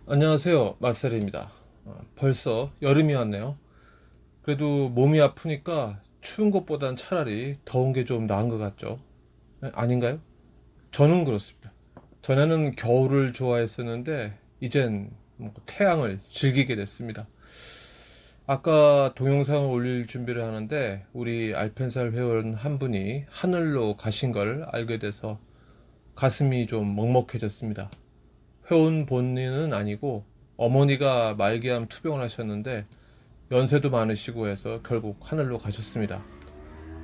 안녕하세요, 마셀입니다. 벌써 여름이 왔네요. 그래도 몸이 아프니까 추운 것보단 차라리 더운 게 좀 나은 것 같죠? 아닌가요? 저는 그렇습니다. 전에는 겨울을 좋아했었는데 이젠 태양을 즐기게 됐습니다. 아까 동영상을 올릴 준비를 하는데 우리 알펜살 회원 한 분이 하늘로 가신 걸 알게 돼서 가슴이 좀 먹먹해졌습니다. 회원 본인은 아니고 어머니가 말기암 투병을 하셨는데 연세도 많으시고 해서 결국 하늘로 가셨습니다.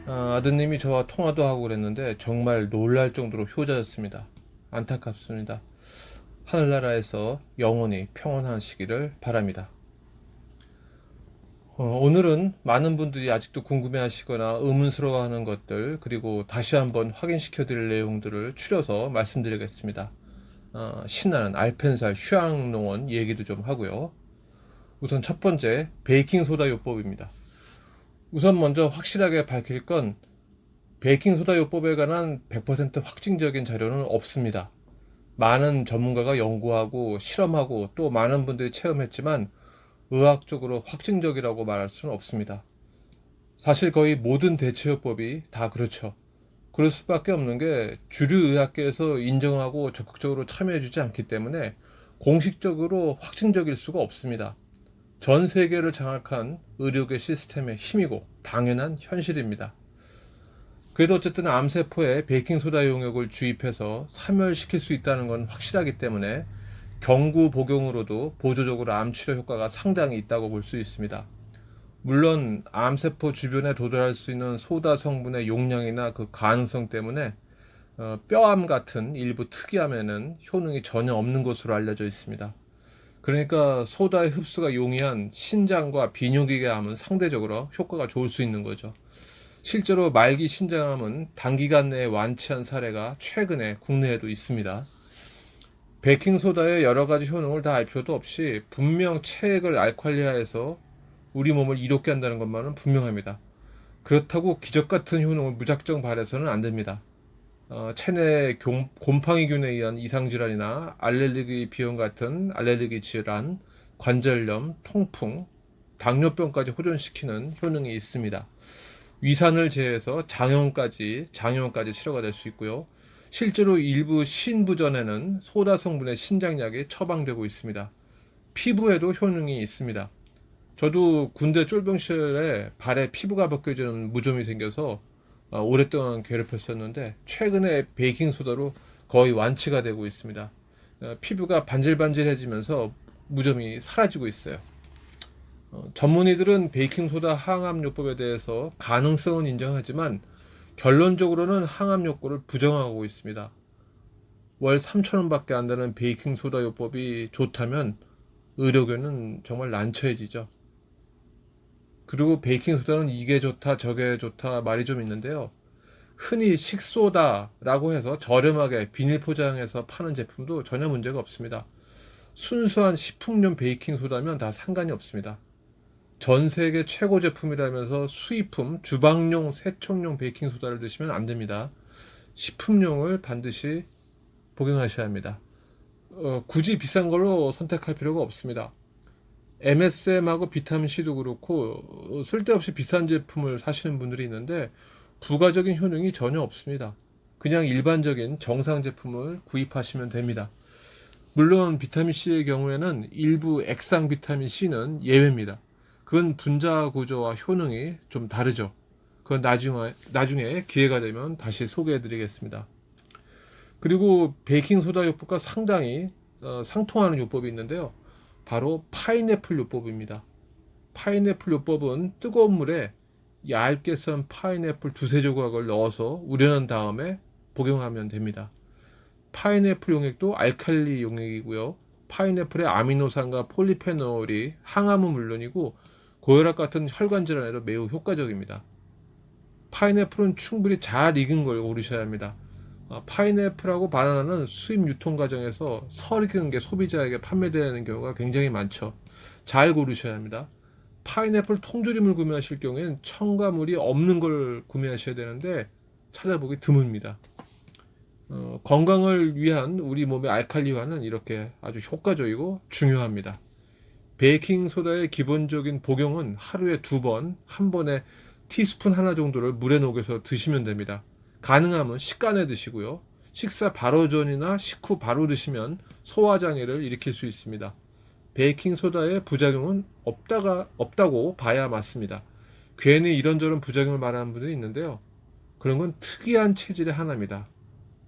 아드님이 저와 통화도 하고 그랬는데 정말 놀랄 정도로 효자였습니다. 안타깝습니다. 하늘나라에서 영원히 평온하시기를 바랍니다. 오늘은 많은 분들이 아직도 궁금해하시거나 의문스러워하는 것들, 그리고 다시 한번 확인시켜 드릴 내용들을 추려서 말씀드리겠습니다. 신나는 알펜살 휴양농원 얘기도 좀 하고요. 우선 첫 번째, 베이킹소다 요법입니다. 우선 먼저 확실하게 밝힐 건 베이킹소다 요법에 관한 100% 확증적인 자료는 없습니다. 많은 전문가가 연구하고 실험하고 또 많은 분들이 체험했지만 의학적으로 확증적이라고 말할 수는 없습니다. 사실 거의 모든 대체요법이 다 그렇죠. 그럴 수밖에 없는 게 주류 의학계에서 인정하고 적극적으로 참여해주지 않기 때문에 공식적으로 확증적일 수가 없습니다. 전 세계를 장악한 의료계 시스템의 힘이고 당연한 현실입니다. 그래도 어쨌든 암세포에 베이킹소다 용액을 주입해서 사멸시킬 수 있다는 건 확실하기 때문에 경구 복용으로도 보조적으로 암치료 효과가 상당히 있다고 볼 수 있습니다. 물론 암세포 주변에 도달할 수 있는 소다 성분의 용량이나 그 가능성 때문에 뼈암 같은 일부 특이암에는 효능이 전혀 없는 것으로 알려져 있습니다. 그러니까 소다의 흡수가 용이한 신장과 비뇨기계 암은 상대적으로 효과가 좋을 수 있는 거죠. 실제로 말기 신장암은 단기간 내에 완치한 사례가 최근에 국내에도 있습니다. 베이킹소다의 여러 가지 효능을 다 알 필요도 없이 분명 체액을 알칼리화해서 우리 몸을 이롭게 한다는 것만은 분명합니다. 그렇다고 기적 같은 효능을 무작정 바라서는 안 됩니다. 체내 곰팡이균에 의한 이상질환이나 알레르기 비염 같은 알레르기 질환, 관절염, 통풍, 당뇨병까지 호전시키는 효능이 있습니다. 위산을 제해서 장염까지 치료가 될 수 있고요. 실제로 일부 신부전에는 소다 성분의 신장약이 처방되고 있습니다. 피부에도 효능이 있습니다. 저도 군대 쫄병 시절에 발에 피부가 벗겨지는 무좀이 생겨서 오랫동안 괴롭혔었는데 최근에 베이킹소다로 거의 완치가 되고 있습니다. 피부가 반질반질해지면서 무좀이 사라지고 있어요. 전문의들은 베이킹소다 항암요법에 대해서 가능성은 인정하지만 결론적으로는 항암요법을 부정하고 있습니다. 월 3,000원 밖에 안 되는 베이킹소다 요법이 좋다면 의료계는 정말 난처해지죠. 그리고 베이킹소다는 이게 좋다 저게 좋다 말이 좀 있는데요. 흔히 식소다라고 해서 저렴하게 비닐 포장해서 파는 제품도 전혀 문제가 없습니다. 순수한 식품용 베이킹소다면 다 상관이 없습니다. 전 세계 최고 제품이라면서 수입품, 주방용, 세척용 베이킹소다를 드시면 안 됩니다. 식품용을 반드시 복용하셔야 합니다. 굳이 비싼 걸로 선택할 필요가 없습니다. MSM하고 비타민C도 그렇고 쓸데없이 비싼 제품을 사시는 분들이 있는데 부가적인 효능이 전혀 없습니다. 그냥 일반적인 정상 제품을 구입하시면 됩니다. 물론 비타민C의 경우에는 일부 액상 비타민C는 예외입니다. 그건 분자 구조와 효능이 좀 다르죠. 그건 나중에 기회가 되면 다시 소개해 드리겠습니다. 그리고 베이킹소다 요법과 상당히 상통하는 요법이 있는데요. 바로 파인애플 요법입니다. 파인애플 요법은 뜨거운 물에 얇게 썬 파인애플 두세 조각을 넣어서 우려낸 다음에 복용하면 됩니다. 파인애플 용액도 알칼리 용액이고요. 파인애플의 아미노산과 폴리페놀이 항암은 물론이고 고혈압 같은 혈관 질환에도 매우 효과적입니다. 파인애플은 충분히 잘 익은 걸 고르셔야 합니다. 파인애플하고 바나나는 수입 유통 과정에서 설익은 게 소비자에게 판매되는 경우가 굉장히 많죠. 잘 고르셔야 합니다. 파인애플 통조림을 구매하실 경우에는 첨가물이 없는 걸 구매하셔야 되는데 찾아보기 드뭅니다. 건강을 위한 우리 몸의 알칼리화는 이렇게 아주 효과적이고 중요합니다. 베이킹소다의 기본적인 복용은 하루에 2번, 한 번에 티스푼 하나 정도를 물에 녹여서 드시면 됩니다. 가능하면 식간에 드시고요. 식사 바로 전이나 식후 바로 드시면 소화장애를 일으킬 수 있습니다. 베이킹소다의 부작용은 없다고 봐야 맞습니다. 괜히 이런저런 부작용을 말하는 분들이 있는데요. 그런 건 특이한 체질의 하나입니다.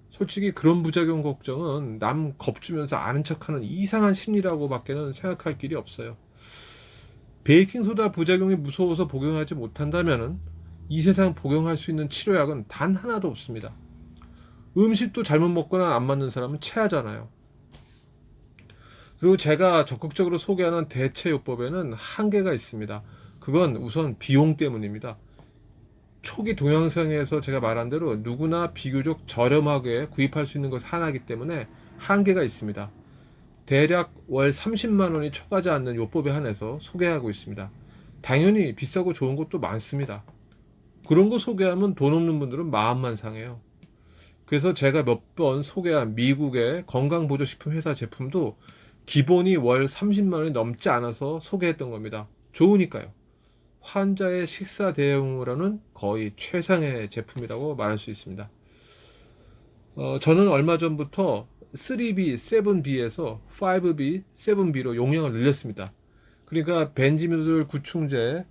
솔직히 그런 부작용 걱정은 남 겁주면서 아는 척하는 이상한 심리라고 밖에는 생각할 길이 없어요. 베이킹소다 부작용이 무서워서 복용하지 못한다면 이 세상 복용할 수 있는 치료약은 단 하나도 없습니다. 음식도 잘못 먹거나 안 맞는 사람은 체하잖아요. 그리고 제가 적극적으로 소개하는 대체요법에는 한계가 있습니다. 그건 우선 비용 때문입니다. 초기 동영상에서 제가 말한 대로 누구나 비교적 저렴하게 구입할 수 있는 것이 하나이기 때문에 한계가 있습니다. 대략 월 30만 원이 초과하지 않는 요법에 한해서 소개하고 있습니다. 당연히 비싸고 좋은 것도 많습니다. 그런 거 소개하면 돈 없는 분들은 마음만 상해요. 그래서 제가 몇 번 소개한 미국의 건강보조식품 회사 제품도 기본이 월 30만 원이 넘지 않아서 소개했던 겁니다. 좋으니까요. 환자의 식사 대용으로는 거의 최상의 제품이라고 말할 수 있습니다. 저는 얼마 전부터 3B, 7B에서 5B, 7B로 용량을 늘렸습니다. 그러니까 벤지미놀 구충제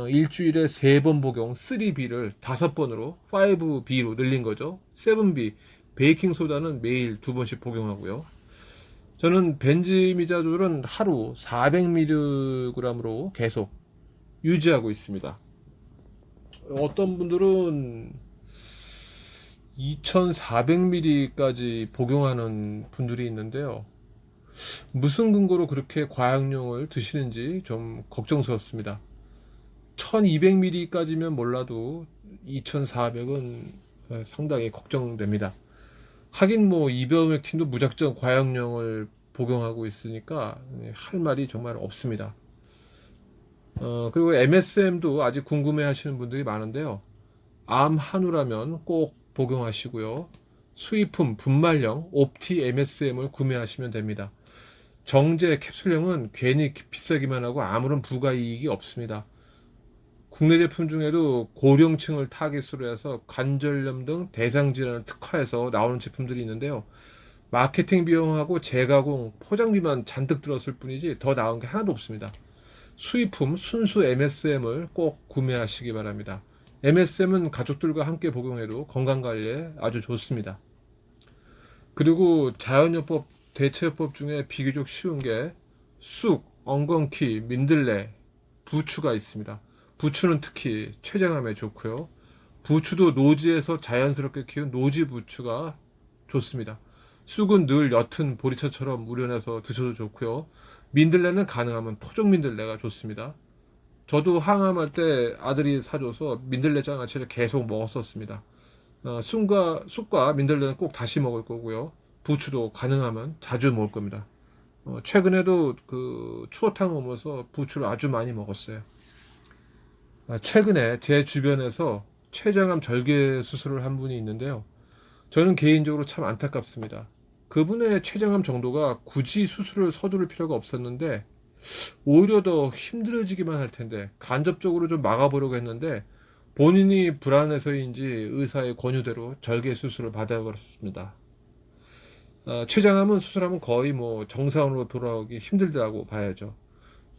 일주일에 3번 복용 3B를 5번으로 5B로 늘린 거죠. 7B, 베이킹소다는 매일 2번씩 복용하고요. 저는 벤지미자졸은 하루 400mg으로 계속 유지하고 있습니다. 어떤 분들은 2400ml까지 복용하는 분들이 있는데요. 무슨 근거로 그렇게 과양량을 드시는지 좀 걱정스럽습니다. 1200ml까지면 몰라도 2400은 상당히 걱정됩니다. 하긴 뭐 이버맥틴도 무작정 과양량을 복용하고 있으니까 할 말이 정말 없습니다. 그리고 MSM도 아직 궁금해 하시는 분들이 많은데요. 암 한우라면 꼭 복용하시고요. 수입품 분말형 옵티 MSM을 구매하시면 됩니다. 정제 캡슐형은 괜히 비싸기만 하고 아무런 부가이익이 없습니다. 국내 제품 중에도 고령층을 타깃으로 해서 관절염 등 대상질환을 특화해서 나오는 제품들이 있는데요. 마케팅 비용하고 재가공, 포장비만 잔뜩 들었을 뿐이지 더 나은 게 하나도 없습니다. 수입품 순수 MSM을 꼭 구매하시기 바랍니다. MSM은 가족들과 함께 복용해도 건강관리에 아주 좋습니다. 그리고 자연요법, 대체요법 중에 비교적 쉬운 게 쑥, 엉겅퀴, 민들레, 부추가 있습니다. 부추는 특히 췌장암에 좋고요. 부추도 노지에서 자연스럽게 키운 노지 부추가 좋습니다. 쑥은 늘 옅은 보리차처럼 우려내서 드셔도 좋고요. 민들레는 가능하면 토종 민들레가 좋습니다. 저도 항암할 때 아들이 사줘서 민들레 장아찌를 계속 먹었었습니다. 쑥과 민들레는 꼭 다시 먹을 거고요. 부추도 가능하면 자주 먹을 겁니다. 최근에도 그 추어탕 오면서 부추를 아주 많이 먹었어요. 최근에 제 주변에서 췌장암 절개 수술을 한 분이 있는데요. 저는 개인적으로 참 안타깝습니다. 그분의 췌장암 정도가 굳이 수술을 서두를 필요가 없었는데 오히려 더 힘들어지기만 할 텐데 간접적으로 좀 막아보려고 했는데 본인이 불안해서인지 의사의 권유대로 절개 수술을 받아버렸습니다. 췌장암은 수술하면 거의 뭐 정상으로 돌아오기 힘들다고 봐야죠.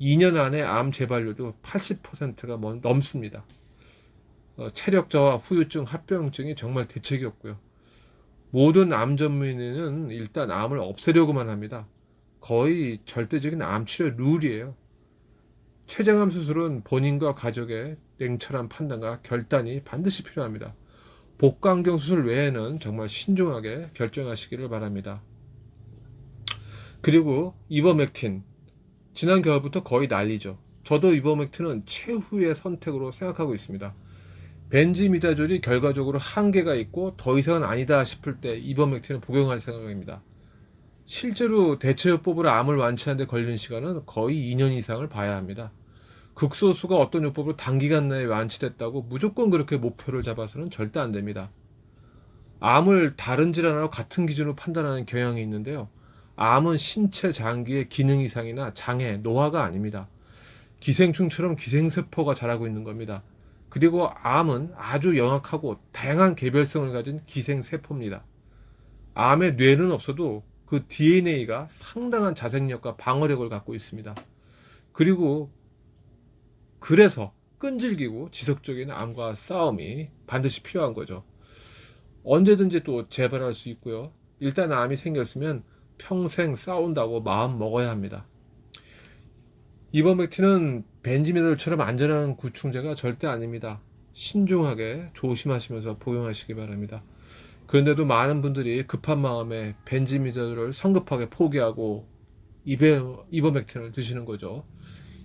2년 안에 암 재발률도 80%가 넘습니다. 체력 저하, 후유증, 합병증이 정말 대책이 없고요. 모든 암 전문의는 일단 암을 없애려고만 합니다. 거의 절대적인 암 치료 룰이에요. 췌장암 수술은 본인과 가족의 냉철한 판단과 결단이 반드시 필요합니다. 복강경 수술 외에는 정말 신중하게 결정하시기를 바랍니다. 그리고 이버맥틴, 지난 겨울부터 거의 난리죠. 저도 이버맥틴은 최후의 선택으로 생각하고 있습니다. 벤지미다졸이 결과적으로 한계가 있고 더 이상은 아니다 싶을 때 이버맥틴을 복용할 생각입니다. 실제로 대체요법으로 암을 완치하는 데 걸리는 시간은 거의 2년 이상을 봐야 합니다. 극소수가 어떤 요법으로 단기간 내에 완치됐다고 무조건 그렇게 목표를 잡아서는 절대 안 됩니다. 암을 다른 질환하고 같은 기준으로 판단하는 경향이 있는데요. 암은 신체 장기의 기능 이상이나 장애, 노화가 아닙니다. 기생충처럼 기생세포가 자라고 있는 겁니다. 그리고 암은 아주 영악하고 다양한 개별성을 가진 기생세포입니다. 암의 뇌는 없어도 그 DNA가 상당한 자생력과 방어력을 갖고 있습니다. 그리고 그래서 끈질기고 지속적인 암과 싸움이 반드시 필요한 거죠. 언제든지 또 재발할 수 있고요. 일단 암이 생겼으면 평생 싸운다고 마음 먹어야 합니다. 이버맥틴은 벤지미놀처럼 안전한 구충제가 절대 아닙니다. 신중하게 조심하시면서 복용하시기 바랍니다. 그런데도 많은 분들이 급한 마음에 벤지미놀을 성급하게 포기하고 이버맥틴을 드시는 거죠.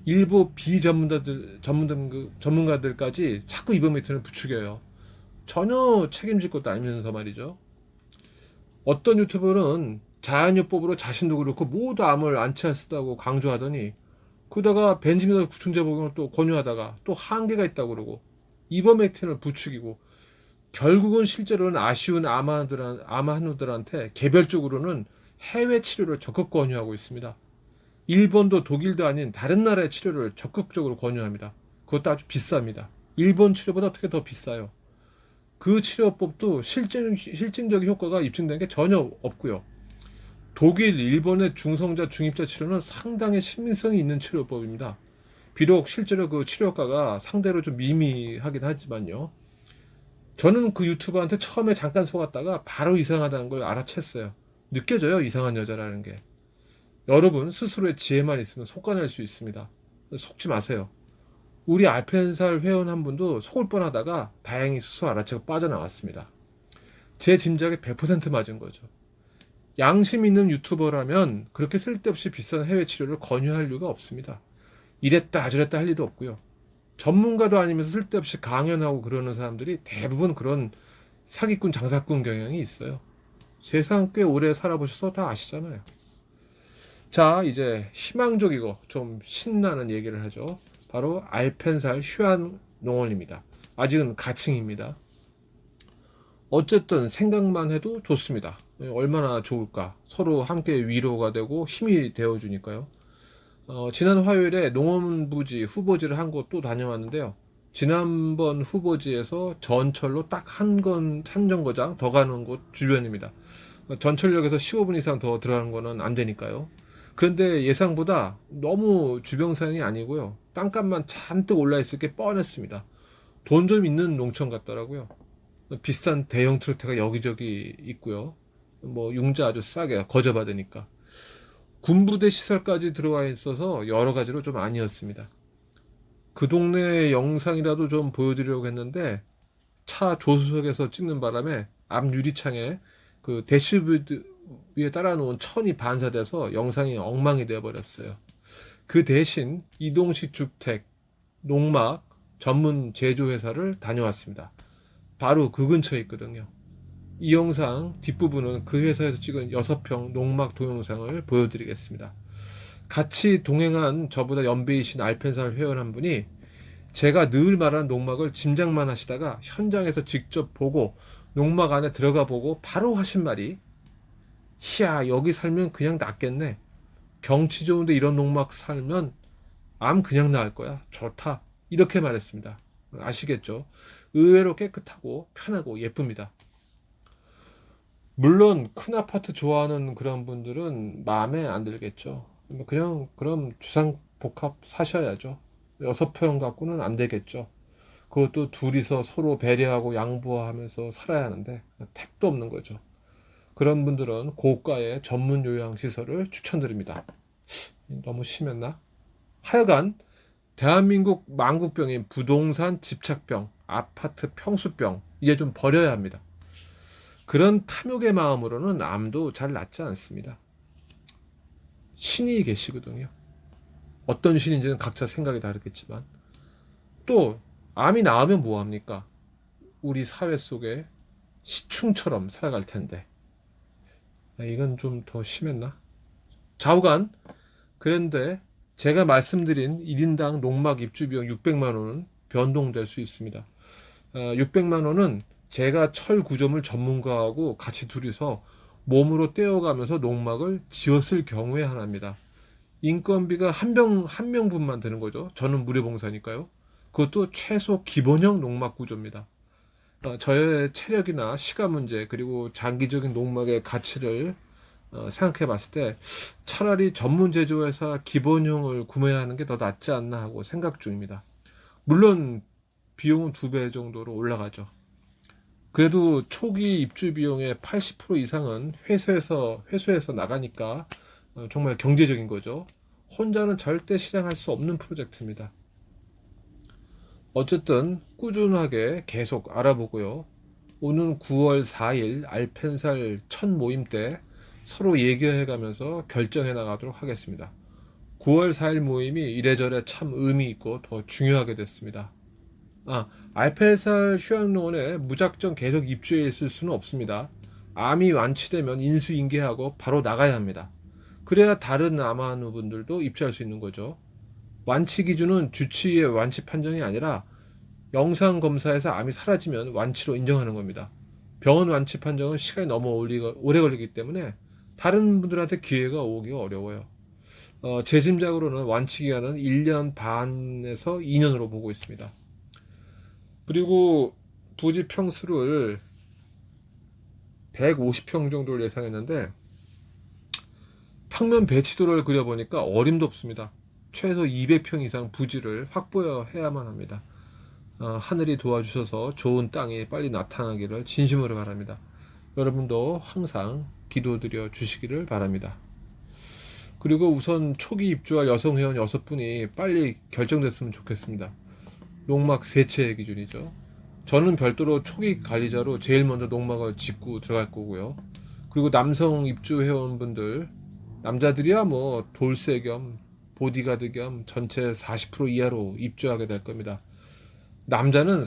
일부 전문가들까지 자꾸 이버맥틴을 부추겨요. 전혀 책임질 것도 아니면서 말이죠. 어떤 유튜버는 자연요법으로 자신도 그렇고 모두 암을 안치했다고 강조하더니 그러다가 벤지미놀 구충제 복용을 또 권유하다가 또 한계가 있다고 그러고 이버맥틴을 부추기고 결국은 실제로는 아쉬운 암환우들한테 개별적으로는 해외 치료를 적극 권유하고 있습니다. 일본도 독일도 아닌 다른 나라의 치료를 적극적으로 권유합니다. 그것도 아주 비쌉니다. 일본 치료보다 어떻게 더 비싸요. 그 치료법도 실증적인 효과가 입증된 게 전혀 없고요. 독일, 일본의 중성자, 중입자 치료는 상당히 신빙성이 있는 치료법입니다. 비록 실제로 그 치료 효과가 상대로 좀 미미하긴 하지만요. 저는 그 유튜버한테 처음에 잠깐 속았다가 바로 이상하다는 걸 알아챘어요. 느껴져요, 이상한 여자라는 게. 여러분 스스로의 지혜만 있으면 속아낼 수 있습니다. 속지 마세요. 우리 알펜살 회원 한 분도 속을 뻔하다가 다행히 스스로 알아채고 빠져나왔습니다. 제 짐작에 100% 맞은 거죠. 양심 있는 유튜버라면 그렇게 쓸데없이 비싼 해외 치료를 권유할 이유가 없습니다. 이랬다 저랬다 할 일도 없고요. 전문가도 아니면서 쓸데없이 강연하고 그러는 사람들이 대부분 그런 사기꾼 장사꾼 경향이 있어요. 세상 꽤 오래 살아보셔서 다 아시잖아요. 자, 이제 희망적이고 좀 신나는 얘기를 하죠. 바로 알펜살 휴안 농원입니다. 아직은 가칭입니다. 어쨌든 생각만 해도 좋습니다. 얼마나 좋을까. 서로 함께 위로가 되고 힘이 되어주니까요. 지난 화요일에 농원부지 후보지를 한 곳 또 다녀왔는데요. 지난번 후보지에서 전철로 딱 한 정거장 더 가는 곳 주변입니다. 전철역에서 15분 이상 더 들어가는 거는 안 되니까요. 그런데 예상보다 너무 주변산이 아니고요. 땅값만 잔뜩 올라 있을 게 뻔했습니다. 돈 좀 있는 농촌 같더라고요. 비싼 대형 트로트가 여기저기 있고요. 뭐 융자 아주 싸게 거저받으니까. 군부대 시설까지 들어와 있어서 여러 가지로 좀 아니었습니다. 그 동네 영상이라도 좀 보여드리려고 했는데 차 조수석에서 찍는 바람에 앞 유리창에 그 대시보드 위에 따라놓은 천이 반사돼서 영상이 엉망이 되어버렸어요. 그 대신 이동식 주택, 농막 전문 제조회사를 다녀왔습니다. 바로 그 근처에 있거든요. 이 영상 뒷부분은 그 회사에서 찍은 6평 농막 동영상을 보여드리겠습니다. 같이 동행한 저보다 연배이신 알펜살 회원 한 분이 제가 늘 말하는 농막을 짐작만 하시다가 현장에서 직접 보고 농막 안에 들어가 보고 바로 하신 말이 희야 여기 살면 그냥 낫겠네. 경치 좋은데 이런 농막 살면 암 그냥 나을 거야. 좋다. 이렇게 말했습니다. 아시겠죠? 의외로 깨끗하고 편하고 예쁩니다. 물론 큰 아파트 좋아하는 그런 분들은 마음에 안 들겠죠. 그냥 그럼 주상복합 사셔야죠. 6평 갖고는 안 되겠죠. 그것도 둘이서 서로 배려하고 양보하면서 살아야 하는데 택도 없는 거죠. 그런 분들은 고가의 전문 요양시설을 추천드립니다. 너무 심했나? 하여간 대한민국 만국병인 부동산 집착병, 아파트 평수병 이제 좀 버려야 합니다. 그런 탐욕의 마음으로는 암도 잘 낫지 않습니다. 신이 계시거든요. 어떤 신인지는 각자 생각이 다르겠지만 또 암이 나으면 뭐합니까? 우리 사회 속에 시충처럼 살아갈 텐데. 이건 좀 더 심했나? 좌우간, 그런데 제가 말씀드린 1인당 농막 입주 비용 600만 원은 변동될 수 있습니다. 600만 원은 제가 철 구조물 전문가하고 같이 둘이서 몸으로 떼어가면서 농막을 지었을 경우에 하나입니다. 인건비가 한 명분만 드는 거죠. 저는 무료봉사니까요. 그것도 최소 기본형 농막 구조입니다. 저의 체력이나 시간 문제 그리고 장기적인 농막의 가치를 생각해 봤을 때 차라리 전문 제조회사 기본형을 구매하는 게 더 낫지 않나 하고 생각 중입니다. 물론 비용은 2배 정도로 올라가죠. 그래도 초기 입주 비용의 80% 이상은 회수해서 나가니까 정말 경제적인 거죠. 혼자는 절대 실행할 수 없는 프로젝트입니다. 어쨌든 꾸준하게 계속 알아보고요. 오는 9월 4일 알펜살 첫 모임 때 서로 얘기해가면서 결정해 나가도록 하겠습니다. 9월 4일 모임이 이래저래 참 의미 있고 더 중요하게 됐습니다. 알펜살 휴양농원에 무작정 계속 입주해 있을 수는 없습니다. 암이 완치되면 인수인계하고 바로 나가야 합니다. 그래야 다른 암환우분들도 입주할 수 있는 거죠. 완치 기준은 주치의의 완치 판정이 아니라 영상 검사에서 암이 사라지면 완치로 인정하는 겁니다. 병원 완치 판정은 시간이 너무 오래 걸리기 때문에 다른 분들한테 기회가 오기가 어려워요. 제 짐작으로는 완치 기간은 1년 반에서 2년으로 보고 있습니다. 그리고 부지 평수를 150평 정도를 예상했는데 평면 배치도를 그려보니까 어림도 없습니다. 최소 200평 이상 부지를 확보해야만 합니다. 하늘이 도와주셔서 좋은 땅이 빨리 나타나기를 진심으로 바랍니다. 여러분도 항상 기도드려 주시기를 바랍니다. 그리고 우선 초기 입주할 여성 회원 6분이 빨리 결정됐으면 좋겠습니다. 농막 3채 기준이죠. 저는 별도로 초기 관리자로 제일 먼저 농막을 짓고 들어갈 거고요. 그리고 남성 입주 회원분들, 남자들이야 뭐 돌쇠 겸 보디가드 겸 전체 40% 이하로 입주하게 될 겁니다. 남자는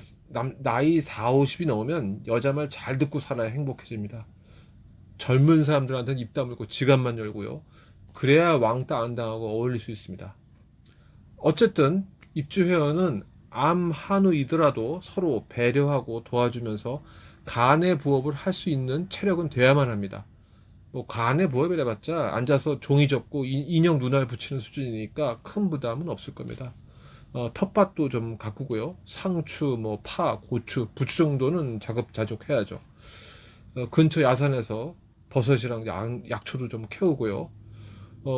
나이 40, 50이 넘으면 여자 말 잘 듣고 살아야 행복해집니다. 젊은 사람들한테는 입 다물고 지갑만 열고요. 그래야 왕따 안 당하고 어울릴 수 있습니다. 어쨌든 입주 회원은 암 한우이더라도 서로 배려하고 도와주면서 간의 부업을 할 수 있는 체력은 돼야만 합니다. 뭐 간의 부업이라 해봤자 앉아서 종이 접고 인형 눈알 붙이는 수준이니까 큰 부담은 없을 겁니다. 텃밭도 좀 가꾸고요. 상추, 뭐 파, 고추, 부추 정도는 자급자족해야죠. 근처 야산에서 버섯이랑 약초도 좀 캐우고요.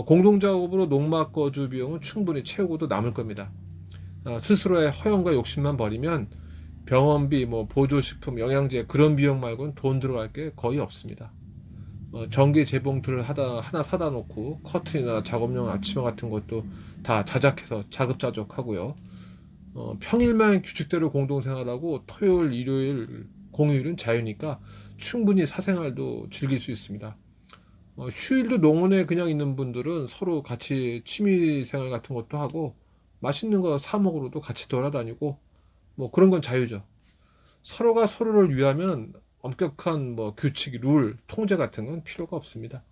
공동작업으로 농막 거주 비용은 충분히 채우고도 남을 겁니다. 스스로의 허영과 욕심만 버리면 병원비, 뭐 보조식품, 영양제 그런 비용 말고는 돈 들어갈 게 거의 없습니다. 전기 재봉틀을 하나 사다 놓고 커튼이나 작업용 앞치마 같은 것도 다 자작해서 자급자족하고요. 평일만 규칙대로 공동생활하고 토요일, 일요일, 공휴일은 자유니까 충분히 사생활도 즐길 수 있습니다. 휴일도 농원에 그냥 있는 분들은 서로 같이 취미생활 같은 것도 하고 맛있는 거 사 먹으러도 같이 돌아다니고 뭐 그런 건 자유죠. 서로가 서로를 위하면 엄격한 뭐 규칙, 룰, 통제 같은 건 필요가 없습니다.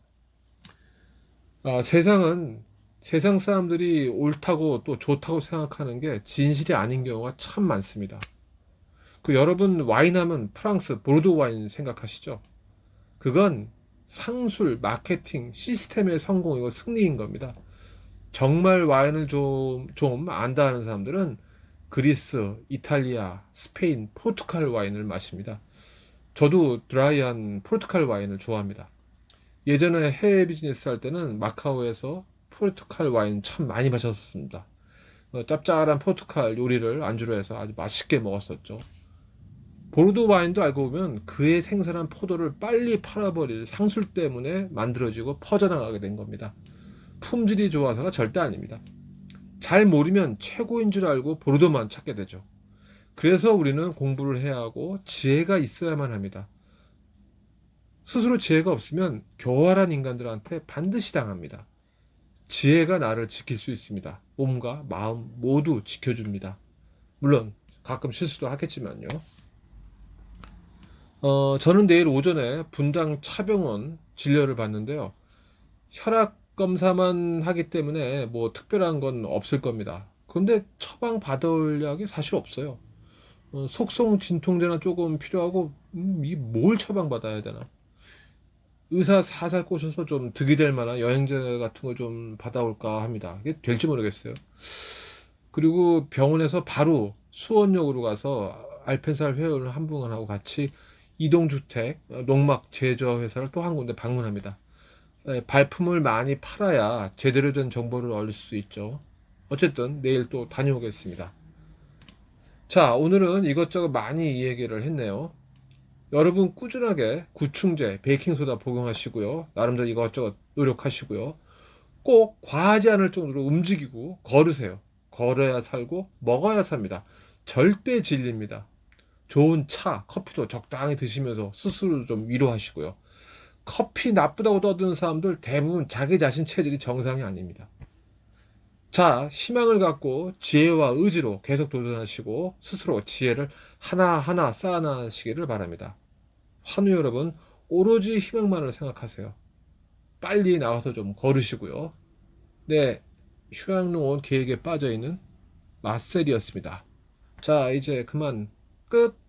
세상 사람들이 옳다고 또 좋다고 생각하는 게 진실이 아닌 경우가 참 많습니다. 여러분 와인 하면 프랑스 보르도 와인 생각하시죠? 그건 상술, 마케팅, 시스템의 성공이고 승리인 겁니다. 정말 와인을 좀 안다 하는 사람들은 그리스, 이탈리아, 스페인, 포르투갈 와인을 마십니다. 저도 드라이한 포르투갈 와인을 좋아합니다. 예전에 해외 비즈니스 할 때는 마카오에서 포르투갈 와인 참 많이 마셨습니다. 짭짤한 포르투갈 요리를 안주로 해서 아주 맛있게 먹었었죠. 보르도 와인도 알고 보면 그의 생산한 포도를 빨리 팔아버릴 상술 때문에 만들어지고 퍼져나가게 된 겁니다. 품질이 좋아서가 절대 아닙니다. 잘 모르면 최고인 줄 알고 보르도만 찾게 되죠. 그래서 우리는 공부를 해야 하고 지혜가 있어야만 합니다. 스스로 지혜가 없으면 교활한 인간들한테 반드시 당합니다. 지혜가 나를 지킬 수 있습니다. 몸과 마음 모두 지켜줍니다. 물론 가끔 실수도 하겠지만요. 저는 내일 오전에 분당 차병원 진료를 받는데요. 혈압 검사만 하기 때문에 뭐 특별한 건 없을 겁니다. 그런데 처방 받을 약이 사실 없어요. 속성 진통제나 조금 필요하고, 이 뭘 처방 받아야 되나? 의사 사살 꼬셔서 좀 득이 될 만한 여행자 같은 거 좀 받아올까 합니다. 이게 될지 모르겠어요. 그리고 병원에서 바로 수원역으로 가서 알펜살 회원을 한 분하고 같이 이동주택 농막 제조 회사를 또 한 군데 방문합니다. 발품을 많이 팔아야 제대로 된 정보를 얻을 수 있죠. 어쨌든 내일 또 다녀오겠습니다. 자, 오늘은 이것저것 많이 이 얘기를 했네요. 여러분 꾸준하게 구충제, 베이킹소다 복용하시고요. 나름대로 이것저것 노력하시고요. 꼭 과하지 않을 정도로 움직이고 걸으세요. 걸어야 살고 먹어야 삽니다. 절대 진리입니다. 좋은 차, 커피도 적당히 드시면서 스스로 좀 위로하시고요. 커피 나쁘다고 떠드는 사람들 대부분 자기 자신 체질이 정상이 아닙니다. 자, 희망을 갖고 지혜와 의지로 계속 도전하시고 스스로 지혜를 하나하나 쌓아나시기를 바랍니다. 환우 여러분, 오로지 희망만을 생각하세요. 빨리 나가서 좀 걸으시고요. 네, 휴양농원 계획에 빠져있는 마셀이었습니다. 자, 이제 그만 끝.